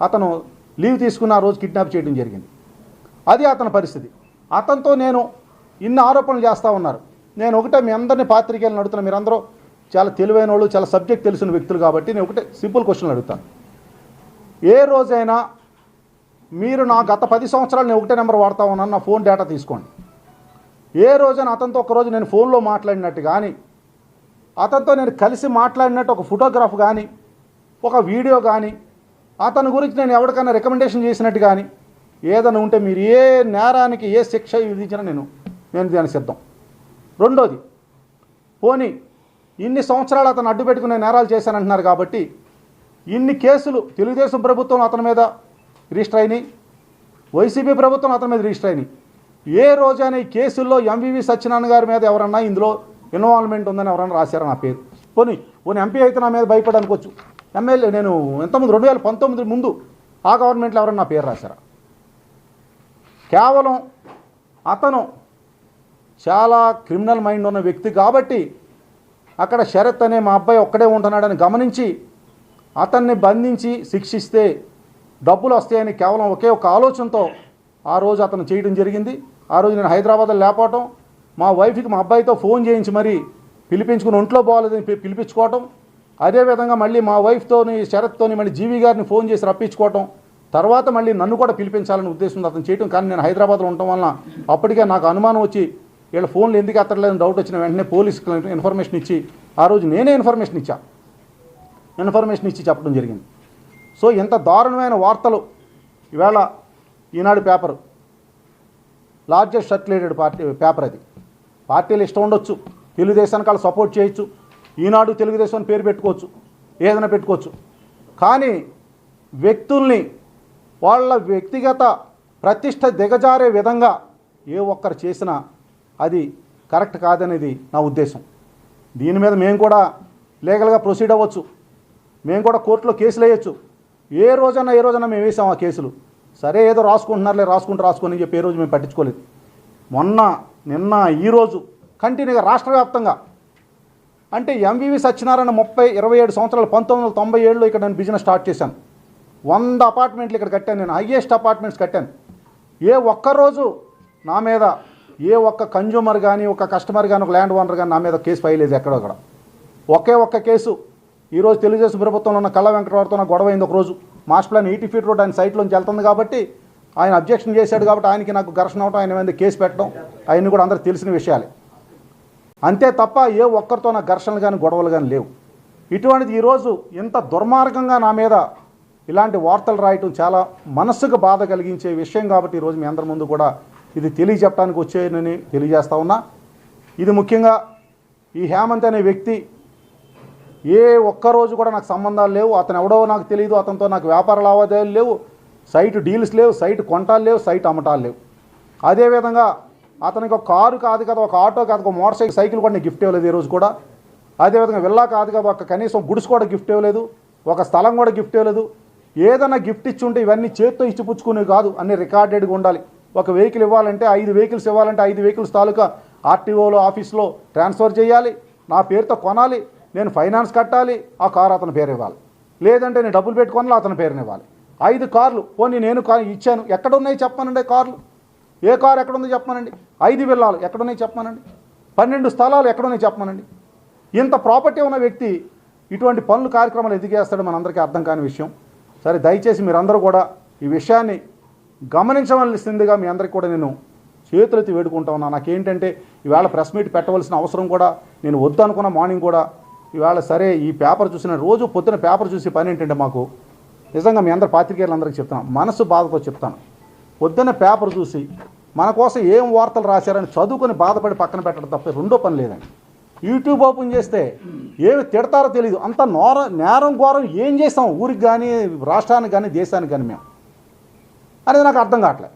అతను లీవ్ తీసుకున్న ఆ రోజు కిడ్నాప్ చేయడం జరిగింది. అది అతని పరిస్థితి. అతనితో నేను ఇన్ని ఆరోపణలు చేస్తూ ఉన్నారు. నేను ఒకటే మీ అందరినీ పాత్రికేయులను అడుగుతున్నా, మీరందరూ చాలా తెలివైన వాళ్ళు, చాలా సబ్జెక్ట్ తెలిసిన వ్యక్తులు కాబట్టి నేను ఒకటే సింపుల్ క్వశ్చన్లు అడుగుతాను. ఏ రోజైనా మీరు నా గత 10 సంవత్సరాలు నేను ఒకటే నెంబర్ వాడుతూ ఉన్నాను, నా ఫోన్ డేటా తీసుకోండి. ఏ రోజైనా అతనితో ఒకరోజు నేను ఫోన్లో మాట్లాడినట్టు కానీ, అతనితో నేను కలిసి మాట్లాడినట్టు ఒక ఫోటోగ్రాఫ్ కానీ, ఒక వీడియో కానీ, అతని గురించి నేను ఎవరికైనా రికమెండేషన్ చేసినట్టు కానీ ఏదైనా ఉంటే మీరు ఏ నేరానికి ఏ శిక్ష విధించినా నేను దానికి సిద్ధం. రెండోది, పోనీ ఇన్ని సంవత్సరాలు అతను అడ్డు పెట్టుకునే నేరాలు చేశానంటున్నారు కాబట్టి ఇన్ని కేసులు తెలుగుదేశం ప్రభుత్వం అతని మీద రిజిస్టర్ అయినాయి, వైసీపీ ప్రభుత్వం అతని మీద రిజిస్టర్ అయినాయి. ఏ రోజైనా ఈ కేసుల్లో ఎంవివి సత్యనారాయణ గారి మీద ఎవరన్నా ఇందులో ఇన్వాల్వ్మెంట్ ఉందని ఎవరన్నా రాశారా నా పేరు? పోనీ ఎంపీ అయితే నా మీద భయపడి అనుకోవచ్చు. ఎమ్మెల్యే నేను ఎంతమంది 2019 ముందు ఆ గవర్నమెంట్లో ఎవరన్నా నా పేరు రాశారా? కేవలం అతను చాలా క్రిమినల్ మైండ్ ఉన్న వ్యక్తి కాబట్టి అక్కడ శరత్ అనే మా అబ్బాయి ఒక్కడే ఉంటున్నాడని గమనించి అతన్ని బంధించి శిక్షిస్తే డబ్బులు వస్తాయని కేవలం ఒకే ఒక ఆలోచనతో ఆ రోజు అతను చేయడం జరిగింది. ఆ రోజు నేను హైదరాబాద్లో లేకపోవటం, మా వైఫ్కి మా అబ్బాయితో ఫోన్ చేయించి మరీ పిలిపించుకుని ఒంట్లో బాగాలేదని పిలిపించుకోవటం, అదేవిధంగా మళ్ళీ మా వైఫ్తోని శరత్తోని మళ్ళీ జీవి గారిని ఫోన్ చేసి రప్పించుకోవటం, తర్వాత మళ్ళీ నన్ను కూడా పిలిపించాలని ఉద్దేశంతో అతను చేయటం. కానీ నేను హైదరాబాద్లో ఉండటం వలన అప్పటికే నాకు అనుమానం వచ్చి వీళ్ళ ఫోన్లు ఎందుకు ఎత్తలేదని డౌట్ వచ్చిన వెంటనే పోలీసుకి ఇన్ఫర్మేషన్ ఇచ్చి ఆ రోజు నేనే ఇన్ఫర్మేషన్ ఇచ్చి చెప్పడం జరిగింది. సో ఎంత దారుణమైన వార్తలు ఈవేళ ఈనాడు పేపరు, లార్జెస్ట్ సర్క్యులేటెడ్ పేపర్ అది. పార్టీలు ఇష్టం ఉండొచ్చు, తెలుగుదేశానికి వాళ్ళు సపోర్ట్ చేయొచ్చు, ఈనాడు తెలుగుదేశం అని పేరు పెట్టుకోవచ్చు, ఏదైనా పెట్టుకోవచ్చు. కానీ వ్యక్తుల్ని వాళ్ళ వ్యక్తిగత ప్రతిష్ట దిగజారే విధంగా ఏ ఒక్కరు చేసినా అది కరెక్ట్ కాదనేది నా ఉద్దేశం. దీని మీద మేము కూడా లీగల్గా ప్రొసీడ్ అవ్వచ్చు, మేము కూడా కోర్టులో కేసులు వేయచ్చు. ఏ రోజైనా మేము వేసాం ఆ కేసులు. సరే ఏదో రాసుకుంటున్నారులే, రాసుకొని చెప్పి ఏ రోజు మేము పట్టించుకోలేదు. మొన్న నిన్న ఈరోజు కంటిన్యూగా రాష్ట్ర వ్యాప్తంగా అంటే ఎంవివి సత్యనారాయణ 27 సంవత్సరాలు 1997లో ఇక్కడ నేను బిజినెస్ స్టార్ట్ చేశాను. 100 అపార్ట్మెంట్లు ఇక్కడ కట్టాను, నేను హైయెస్ట్ అపార్ట్మెంట్స్ కట్టాను. ఏ ఒక్కరోజు నా మీద ఏ ఒక్క కన్జ్యూమర్ కానీ, ఒక కస్టమర్ కానీ, ఒక ల్యాండ్ ఓనర్ కానీ నా మీద కేసు ఫైల్ లేదు ఎక్కడొక్కడ. ఒక్క కేసు ఈరోజు తెలుగుదేశం ప్రభుత్వంలో ఉన్న కళ్ళ వెంకటరావుతో నాకు గొడవ అయింది. ఒకరోజు మాస్టర్ ప్లాన్ 80 ఫీట్ రోడ్ ఆయన సైట్లోంచి వెళ్తుంది కాబట్టి ఆయన అబ్జెక్షన్ చేశాడు కాబట్టి ఆయనకి నాకు ఘర్షణ అవటం, ఆయన మీద కేసు పెట్టడం అవన్నీ కూడా అందరికీ తెలిసిన విషయాలే. అంతే తప్ప ఏ ఒక్కరితో నాకు ఘర్షణలు కానీ గొడవలు కానీ లేవు. ఇటువంటిది ఈరోజు ఇంత దుర్మార్గంగా నా మీద ఇలాంటి వార్తలు రాయటం చాలా మనస్సుకు బాధ కలిగించే విషయం కాబట్టి ఈరోజు మీ అందరి ముందు కూడా ఇది తెలియజెప్పడానికి వచ్చేయనని తెలియజేస్తా ఉన్నా. ఇది ముఖ్యంగా ఈ హేమంత్ అనే వ్యక్తి ఏ ఒక్కరోజు కూడా నాకు సంబంధాలు లేవు, అతను ఎవడో నాకు తెలియదు, అతనితో నాకు వ్యాపార లావాదేవీలు లేవు, సైట్ డీల్స్ లేవు, సైట్ కొంటాలు లేవు, సైట్ అమ్మటాలు లేవు. అదేవిధంగా అతనికి ఒక కారు కాదు కదా, ఒక ఆటో కాదు, ఒక మోటార్ సైకిల్ కూడా నేను గిఫ్ట్ ఇవ్వలేదు ఈరోజు కూడా. అదేవిధంగా విల్లా కాదు కదా, ఒక కనీసం గుడిసు కూడా గిఫ్ట్ ఇవ్వలేదు, ఒక స్థలం కూడా గిఫ్ట్ ఇవ్వలేదు. ఏదైనా గిఫ్ట్ ఇచ్చి ఉంటే ఇవన్నీ చేత్తో ఇచ్చిపుచ్చుకునేవి కాదు, అన్నీ రికార్డెడ్గా ఉండాలి. ఒక వెహికల్ ఇవ్వాలంటే 5 వెహికల్స్ ఇవ్వాలంటే 5 వెహికల్స్ తాలూకా ఆర్టీఓలో ఆఫీస్లో ట్రాన్స్ఫర్ చేయాలి, నా పేరుతో కొనాలి, నేను ఫైనాన్స్ కట్టాలి, ఆ కారు అతని పేరు ఇవ్వాలి, లేదంటే నేను డబ్బులు పెట్టుకోవాలి అతని పేరుని ఇవ్వాలి. 5 కార్లు పోనీ నేను ఇచ్చాను, ఎక్కడున్నాయి చెప్పానండి కార్లు? ఏ కారు ఎక్కడుందో చెప్పానండి? 5 విల్లాలు ఎక్కడున్నాయి చెప్పానండి? 12 స్థలాలు ఎక్కడున్నాయి చెప్పానండి? ఇంత ప్రాపర్టీ ఉన్న వ్యక్తి ఇటువంటి పనులు కార్యక్రమాలు ఎందుకు చేస్తాడో మనందరికీ అర్థం కాని విషయం. సరే దయచేసి మీరందరూ కూడా ఈ విషయాన్ని గమనించవలసిందిగా మీ అందరికీ కూడా నేను చేతులెత్తి వేడుకుంటా ఉన్నా. నాకేంటంటే ఈవేళ ప్రెస్ మీట్ పెట్టవలసిన అవసరం కూడా నేను వద్దు అనుకున్న మార్నింగ్ కూడా ఈవేళ సరే ఈ పేపర్ చూసిన రోజు పొద్దున పేపర్ చూసి పని ఏంటంటే మాకు నిజంగా మీ అందరు పాత్రికేయులందరికీ చెప్తాను, మనసు బాధతో చెప్తాను. పొద్దున్న పేపర్ చూసి మన కోసం ఏం వార్తలు రాశారని చదువుకొని బాధపడి పక్కన పెట్టడం తప్ప రెండో పని లేదండి. యూట్యూబ్ ఓపెన్ చేస్తే ఏమి తిడతారో తెలియదు, అంత నేరం ఘోరం ఏం చేస్తాం ఊరికి కానీ, రాష్ట్రానికి కానీ, దేశానికి కానీ మేము అనేది నాకు అర్థం కావట్లేదు.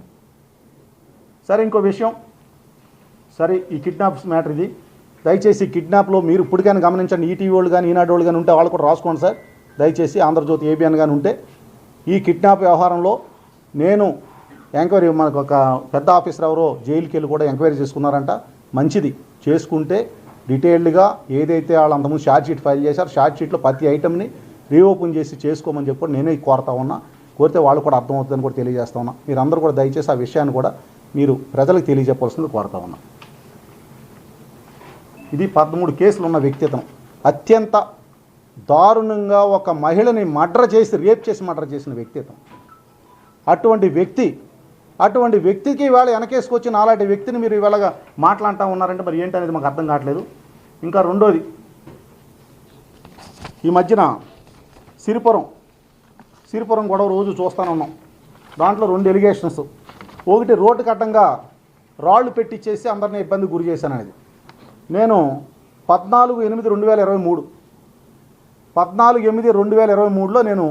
సరే ఇంకో విషయం, సరే ఈ కిడ్నాప్స్ మ్యాటర్ ఇది. దయచేసి కిడ్నాప్లో మీరు ఇప్పటికైనా గమనించండి, ఈటీవీ వాళ్ళు కానీ ఈనాడు వాళ్ళు కానీ ఉంటే వాళ్ళు కూడా రాసుకోండి సార్ దయచేసి. ఆంధ్రజ్యోతి ఏబిఎన్ కానీ ఉంటే ఈ కిడ్నాప్ వ్యవహారంలో నేను ఎంక్వైరీ, మనకు ఒక పెద్ద ఆఫీసర్ ఎవరో జైలుకి వెళ్ళి కూడా ఎంక్వైరీ చేసుకున్నారంట. మంచిది, చేసుకుంటే డీటెయిల్డ్గా ఏదైతే వాళ్ళు అంతకుముందు షార్ట్ షీట్ ఫైల్ చేశారు, షార్ట్ షీట్లో ప్రతి ఐటమ్ని రీఓపెన్ చేసి చేసుకోమని చెప్పి నేనే కోరుతా ఉన్నా. కోరితే వాళ్ళు కూడా అర్థమవుతుందని కూడా తెలియజేస్తా ఉన్నా. మీరందరూ కూడా దయచేసి ఆ విషయాన్ని కూడా మీరు ప్రజలకు తెలియజెప్పాల్సింది కోరుతా ఉన్నా. ఇది 13 కేసులు ఉన్న వ్యక్తి అతను. అత్యంత దారుణంగా ఒక మహిళని రేప్ చేసి మర్డర్ చేసిన వ్యక్తి అతను. అటువంటి వ్యక్తికి ఇవాళ వెనకేసుకొచ్చి అలాంటి వ్యక్తిని మీరు ఇవాళగా మాట్లాడుతూ ఉన్నారంటే మరి ఏంటనేది మాకు అర్థం కావట్లేదు. ఇంకా రెండోది, ఈ మధ్యన సిరిపురం గొడవ రోజు చూస్తూనే ఉన్నాం. దాంట్లో 2 ఎలిగేషన్స్. ఒకటి, రోడ్డుకి అడ్డంగా రాళ్ళు పెట్టించేసి అందరినీ ఇబ్బంది గురి చేశాననేది. నేను 14/8/2023లో నేను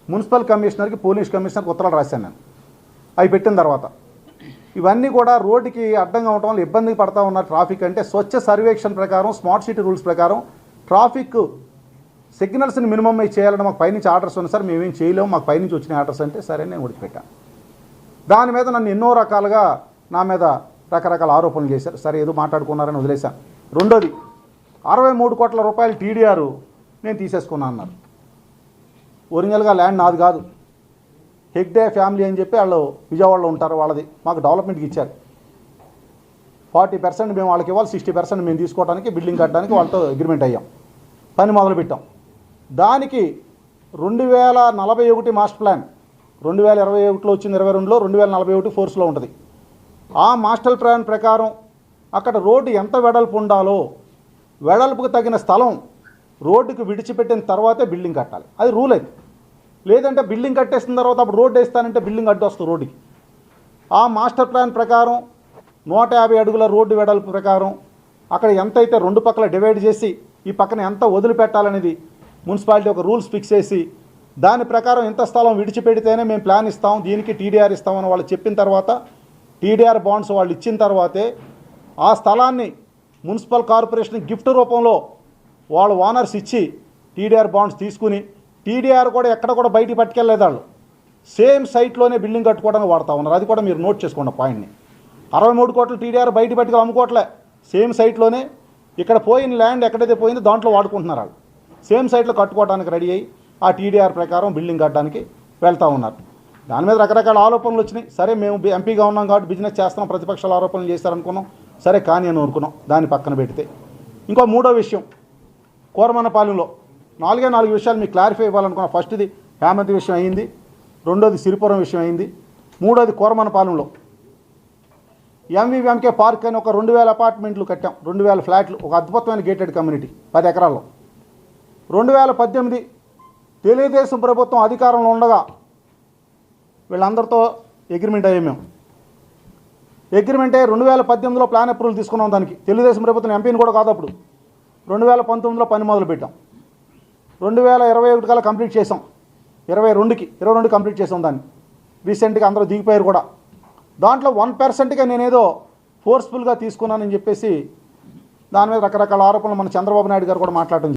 మున్సిపల్ కమిషనర్కి, పోలీస్ కమిషనర్కి ఉత్తరాలు రాశాను. నేను అవి పెట్టిన తర్వాత ఇవన్నీ కూడా రోడ్డుకి అడ్డంగా ఉండటం వల్ల ఇబ్బంది పడతా ఉన్నారు. ట్రాఫిక్ అంటే స్వచ్ఛ సర్వేక్షణ ప్రకారం, స్మార్ట్ సిటీ రూల్స్ ప్రకారం ట్రాఫిక్ సిగ్నల్స్ని మినిమం చేయాలని మాకు పైనుంచి ఆర్డర్స్ ఉన్నాయి సార్, మేమేం చేయలేము, మాకు పైనుంచి వచ్చిన ఆర్డర్స్ అంటే సరే నేను విడిచిపెట్టాను. దాని మీద నన్ను ఎన్నో రకాలుగా నా మీద రకరకాల ఆరోపణలు చేశారు. సరే ఏదో మాట్లాడుకున్నారని వదిలేశాను. రెండోది, 63 కోట్ల రూపాయలు టీడీఆర్ నేను తీసేసుకున్నా అన్నారు. ఒరిజినల్గా ల్యాండ్ నాది కాదు, హెగ్డే ఫ్యామిలీ అని చెప్పి వాళ్ళు విజయవాడలో ఉంటారు, వాళ్ళది. మాకు డెవలప్మెంట్కి ఇచ్చారు. 40% మేము వాళ్ళకి ఇవ్వాలి, 60% మేము తీసుకోవడానికి, బిల్డింగ్ కట్టడానికి వాళ్ళతో అగ్రిమెంట్ అయ్యాం. పని మొదలుపెట్టాం. దానికి 2041 మాస్టర్ ప్లాన్ 2021లో వచ్చింది, 22లో 2041 ఫోర్స్లో ఉంటుంది. ఆ మాస్టర్ ప్లాన్ ప్రకారం అక్కడ రోడ్డు ఎంత వెడల్పు ఉండాలో వెడల్పుకు తగిన స్థలం రోడ్డుకు విడిచిపెట్టిన తర్వాతే బిల్డింగ్ కట్టాలి. అది రూల్. అది లేదంటే బిల్డింగ్ కట్టేసిన తర్వాత అప్పుడు రోడ్డు వేస్తానంటే బిల్డింగ్ అడ్డు వస్తుంది రోడ్డుకి. ఆ మాస్టర్ ప్లాన్ ప్రకారం 150 అడుగుల రోడ్డు వెడల్పు ప్రకారం అక్కడ ఎంతైతే 2 పక్కల డివైడ్ చేసి ఈ పక్కన ఎంత వదిలిపెట్టాలనేది మున్సిపాలిటీ ఒక రూల్స్ ఫిక్స్ చేసి దాని ప్రకారం ఎంత స్థలం విడిచిపెడితేనే మేము ప్లాన్ ఇస్తాం, దీనికి టీడీఆర్ ఇస్తామని వాళ్ళు చెప్పిన తర్వాత, టీడీఆర్ బాండ్స్ వాళ్ళు ఇచ్చిన తర్వాతే ఆ స్థలాన్ని మున్సిపల్ కార్పొరేషన్ గిఫ్ట్ రూపంలో వాళ్ళు ఓనర్స్ ఇచ్చి టీడీఆర్ బాండ్స్ తీసుకుని, టీడీఆర్ కూడా ఎక్కడ కూడా బయటికి పట్టుకెళ్ళలేదు. వాళ్ళు సేమ్ సైట్లోనే బిల్డింగ్ కట్టుకోవడానికి వాడుతూ ఉన్నారు. అది కూడా మీరు నోట్ చేసుకోండి పాయింట్ని. 63 కోట్లు టీడీఆర్ బయట పట్టుకెళ్ళి అమ్ముకోవట్లే, సేమ్ సైట్లోనే ఇక్కడ పోయిన ల్యాండ్ ఎక్కడైతే పోయిందో దాంట్లో వాడుకుంటున్నారు. వాళ్ళు సేమ్ సైట్లో కట్టుకోవడానికి రెడీ అయ్యి ఆ టీడీఆర్ ప్రకారం బిల్డింగ్ కట్టడానికి వెళ్తూ ఉన్నారు. దాని మీద రకరకాల ఆరోపణలు వచ్చినాయి. సరే మేము ఎంపీగా ఉన్నాం కాబట్టి బిజినెస్ చేస్తున్నాం, ప్రతిపక్షాలు ఆరోపణలు చేస్తారనుకున్నాం. సరే కానీ అని అనుకున్నాం. దాన్ని పక్కన పెడితే ఇంకో మూడో విషయం, కోరమన్నపాలెంలో 4 విషయాలు మీకు క్లారిఫై ఇవ్వాలనుకున్నాం. ఫస్ట్ది హేమంత్ విషయం అయింది, రెండోది సిరిపురం విషయం అయింది, మూడోది కోరమన్నపాలెంలో ఎంవీఎంకే పార్క్ అని ఒక 2000 అపార్ట్మెంట్లు కట్టాం, 2000 ఫ్లాట్లు, ఒక అద్భుతమైన గేటెడ్ కమ్యూనిటీ 10 ఎకరాల్లో. 2018 తెలుగుదేశం ప్రభుత్వం అధికారంలో ఉండగా వీళ్ళందరితో అగ్రిమెంట్ అయ్యాం. మేము అగ్రిమెంట్ అయ్యి 2018లో ప్లాన్ అప్రూవల్ తీసుకున్నాం. దానికి తెలుగుదేశం ప్రభుత్వం ఎంపీని కూడా కాదు అప్పుడు. 2019లో పని మొదలు పెట్టాం. 2021 కల్లా కంప్లీట్ చేసాం. 22 కంప్లీట్ చేసాం దాన్ని. రీసెంట్గా అందరూ దిగిపోయారు కూడా. దాంట్లో 1%గా నేనేదో ఫోర్స్ఫుల్గా తీసుకున్నానని చెప్పేసి దాని మీద రకరకాల ఆరోపణలు మన చంద్రబాబు నాయుడు గారు కూడా మాట్లాడటం